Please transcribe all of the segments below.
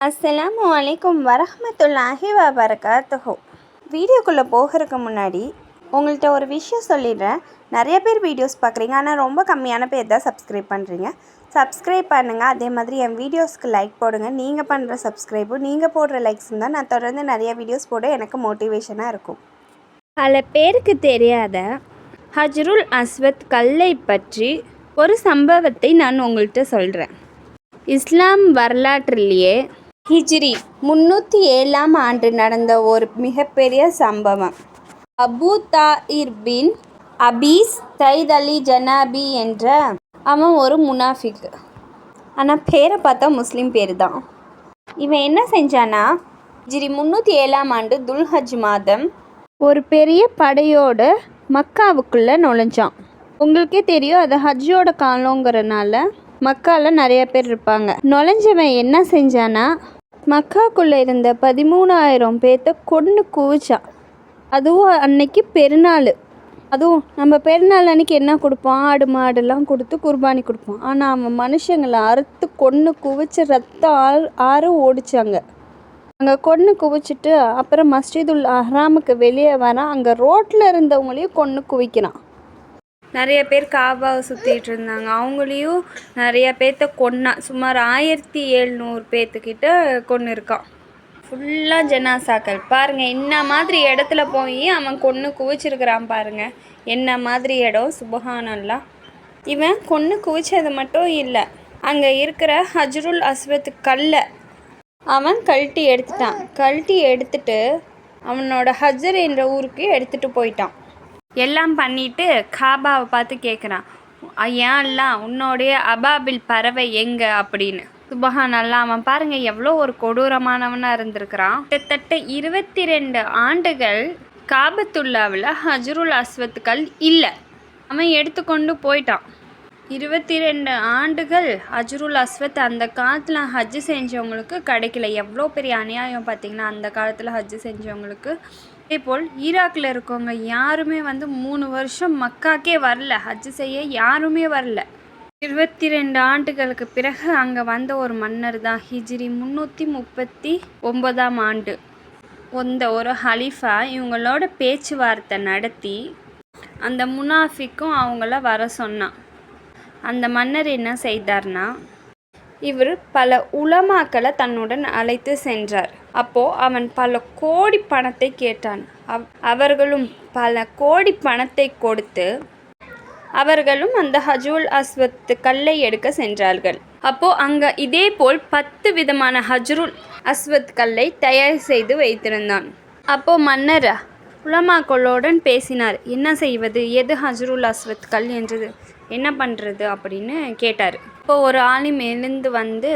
அஸ்ஸலாமு அலைக்கும் வரஹ்மத்துல்லாஹி வபரகாத்துஹு. வீடியோக்குள்ளே போகிறதுக்கு முன்னாடி உங்கள்கிட்ட ஒரு விஷயம் சொல்லிடுறேன். நிறைய பேர் வீடியோஸ் பார்க்குறீங்க, ஆனால் ரொம்ப கம்மியான பேர் தான் சப்ஸ்கிரைப் பண்ணுறீங்க. சப்ஸ்கிரைப் பண்ணுங்கள். அதே மாதிரி என் வீடியோஸ்க்கு லைக் போடுங்க. நீங்கள் பண்ணுற சப்ஸ்கிரைபும் நீங்கள் போடுற லைக்ஸும் தான் நான் தொடர்ந்து நிறைய வீடியோஸ் போட எனக்கு மோட்டிவேஷனாக இருக்கும். பல பேருக்கு தெரியாத ஹஜ்ருல் அஸ்வத் கல்லை பற்றி ஒரு சம்பவத்தை நான் உங்கள்கிட்ட சொல்கிறேன். இஸ்லாம் வரலாற்றிலேயே ஹிஜ்ரி 307ஆம் ஆண்டு நடந்த ஒரு மிகப்பெரிய சம்பவம். அபு தாயிர் பின் அபீஸ் சைத் அலி ஜனாபி என்ற அவன் ஒரு முனாஃபிக். ஆனால் பேரை பார்த்தா முஸ்லீம் பேர் தான். இவன் என்ன செஞ்சானா, ஹிஜ்ரி 307ஆம் ஆண்டு துல்ஹஜ் மாதம் ஒரு பெரிய படையோடு மக்காவுக்குள்ளே நுழைஞ்சான். உங்களுக்கே தெரியும், அது ஹஜ்ஜோட காலங்கிறனால மக்காவில் நிறைய பேர் இருப்பாங்க. நுழைஞ்சவன் என்ன செஞ்சானா, மக்காக்குள்ளே இருந்த 13,000 பேர்த்த கொன்று குவிச்சான். அதுவும் அன்னைக்கு பெருநாள். அதுவும் நம்ம பெருநாள் அன்னைக்கு என்ன கொடுப்போம், ஆடு மாடுலாம் கொடுத்து குர்பானி கொடுப்போம். ஆனால் அவன் மனுஷங்களை அறுத்து கொன்று குவிச்சு ரத்தம் ஆறு ஓடிச்சாங்க. அங்கே கொன்று குவிச்சிட்டு அப்புறம் மஸ்ஜிதுல் அஹ்ராமுக்கு வெளியே வரான். அங்கே ரோட்டில் இருந்தவங்களையும் கொன்று குவிக்கிறான். நிறைய பேர் காபாவை சுற்றிட்டு இருந்தாங்க, அவங்களையும் நிறைய பேர்த்த கொன்னா. சுமார் 1700 பேர்த்துக்கிட்ட கொன்று இருக்கான். ஃபுல்லாக ஜனாசாக்கள். பாருங்கள், என்ன மாதிரி இடத்துல போய் அவன் கொன்று குவிச்சிருக்கிறான் பாருங்கள். என்ன மாதிரி இடம், சுபஹானல்லாஹ். இவன் கொன்று குவிச்சது மட்டும் இல்லை, அங்கே இருக்கிற ஹஜ்ருல் அஸ்வத் கல்லை அவன் கழட்டி எடுத்துட்டான். கழட்டி எடுத்துட்டு அவனோட ஹஜ்ர் என்ற ஊருக்கு எடுத்துகிட்டு போயிட்டான். எல்லாம் பண்ணிட்டு காபாவை பார்த்து கேட்குறான், ஏன்லாம் உன்னோடைய அபாபில் பறவை எங்கே அப்படின்னு. சுபஹானல்லாஹ். அவன் பாருங்கள் எவ்வளோ ஒரு கொடூரமானவனாக இருந்திருக்கிறான். கிட்டத்தட்ட 22 ஆண்டுகள் காபத்துல்லாவில் ஹஜ்ருல் அஸ்வத்துக்கள் இல்லை, அவன் எடுத்துக்கொண்டு போயிட்டான். 22 ஆண்டுகள் ஹஜ்ருல் அஸ்வத் அந்த காலத்தில் ஹஜ்ஜு செஞ்சவங்களுக்கு கிடைக்கல. எவ்வளோ பெரிய அநியாயம் பார்த்திங்கன்னா அந்த காலத்தில் ஹஜ்ஜு செஞ்சவங்களுக்கு. அதேபோல் ஈராக்கில் இருக்கவங்க யாருமே 3 வருஷம் மக்காக்கே வரல, ஹஜ்ஜு செய்ய யாருமே வரல. 22 ஆண்டுகளுக்கு பிறகு அங்கே வந்த ஒரு மன்னர் தான் ஹிஜ்ரி 339ஆம் ஆண்டு வந்த ஒரு ஹலீஃபா இவங்களோட பேச்சுவார்த்தை நடத்தி அந்த முனாஃபிக்கும் அவங்கள வர சொன்னான். அந்த மன்னர் என்ன செய்தார்னா, இவர் பல உலமாக்களை தன்னுடன் அழைத்து சென்றார். அப்போது அவன் பல கோடி பணத்தை கேட்டான். அவர்களும் பல கோடி பணத்தை கொடுத்து அவர்களும் அந்த ஹஜ்ருல் அஸ்வத் கல்லை எடுக்க சென்றார்கள். அப்போது அங்கே இதே போல் 10 விதமான ஹஜ்ருல் அஸ்வத் கல்லை தயார் செய்து வைத்திருந்தான். அப்போது மன்னர் உலமாக்களுடன் பேசினார். என்ன செய்வது, எது ஹஜ்ருல் அஸ்வத் கல் என்றது என்ன பண்ணுறது அப்படின்னு கேட்டார். இப்போது ஒரு ஆலிம் எழுந்து வந்து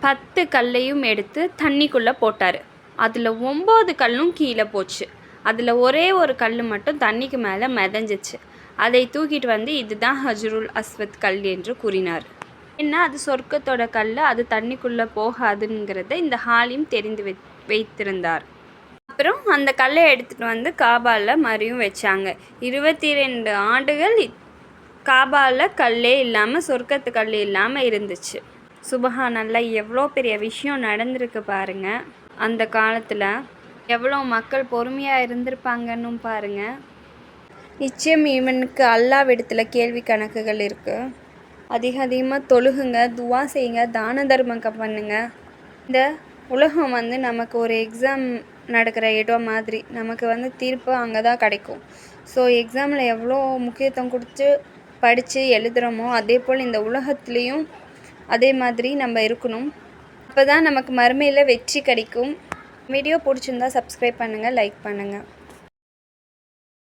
10 கல்லையும் எடுத்து தண்ணிக்குள்ளே போட்டார். அதில் 9 கல்லும் கீழே போச்சு. அதில் ஒரே ஒரு கல் மட்டும் தண்ணிக்கு மேலே மிதஞ்சிச்சு. அதை தூக்கிட்டு வந்து இதுதான் ஹஜ்ருல் அஸ்வத் கல் என்று கூறினார். என்ன, அது சொர்க்கத்தோட கல், அது தண்ணிக்குள்ளே போகாதுங்கிறத இந்த ஹாலிம் தெரிந்து வைத்திருந்தார். அப்புறம் அந்த கல்லை எடுத்துகிட்டு வந்து காபாவில் மறுபடியும் வச்சாங்க. 22 ஆண்டுகள் காபாவில் கல்லே இல்லாமல், சொர்க்கத்து கல் இல்லாமல் இருந்துச்சு. சுபஹானல்லாஹ். எவ்வளோ பெரிய விஷயம் நடந்திருக்கு பாருங்கள். அந்த காலத்தில் எவ்வளோ மக்கள் பொறுமையாக இருந்திருப்பாங்கன்னு பாருங்கள். நிச்சயம் இவனுக்கு அல்லாஹ்விடத்தில் கேள்வி கணக்குகள் இருக்குது. அதிகமாக தொழுகுங்க, துவா செய்யுங்க, தான தர்மம் பண்ணுங்க. இந்த உலகம் நமக்கு ஒரு எக்ஸாம் நடக்கிற இடம் மாதிரி. நமக்கு தீர்ப்பு அங்கே தான் கிடைக்கும். ஸோ எக்ஸாமில் எவ்வளோ முக்கியத்துவம் கொடுத்து படித்து எழுதுகிறோமோ அதே போல் இந்த உலகத்துலேயும் அதே மாதிரி நம்ம இருக்கணும். அப்போ தான் நமக்கு மறுமையில் வெற்றி கிடைக்கும். வீடியோ பிடிச்சிருந்தா சப்ஸ்கிரைப் பண்ணுங்கள், லைக் பண்ணுங்கள்.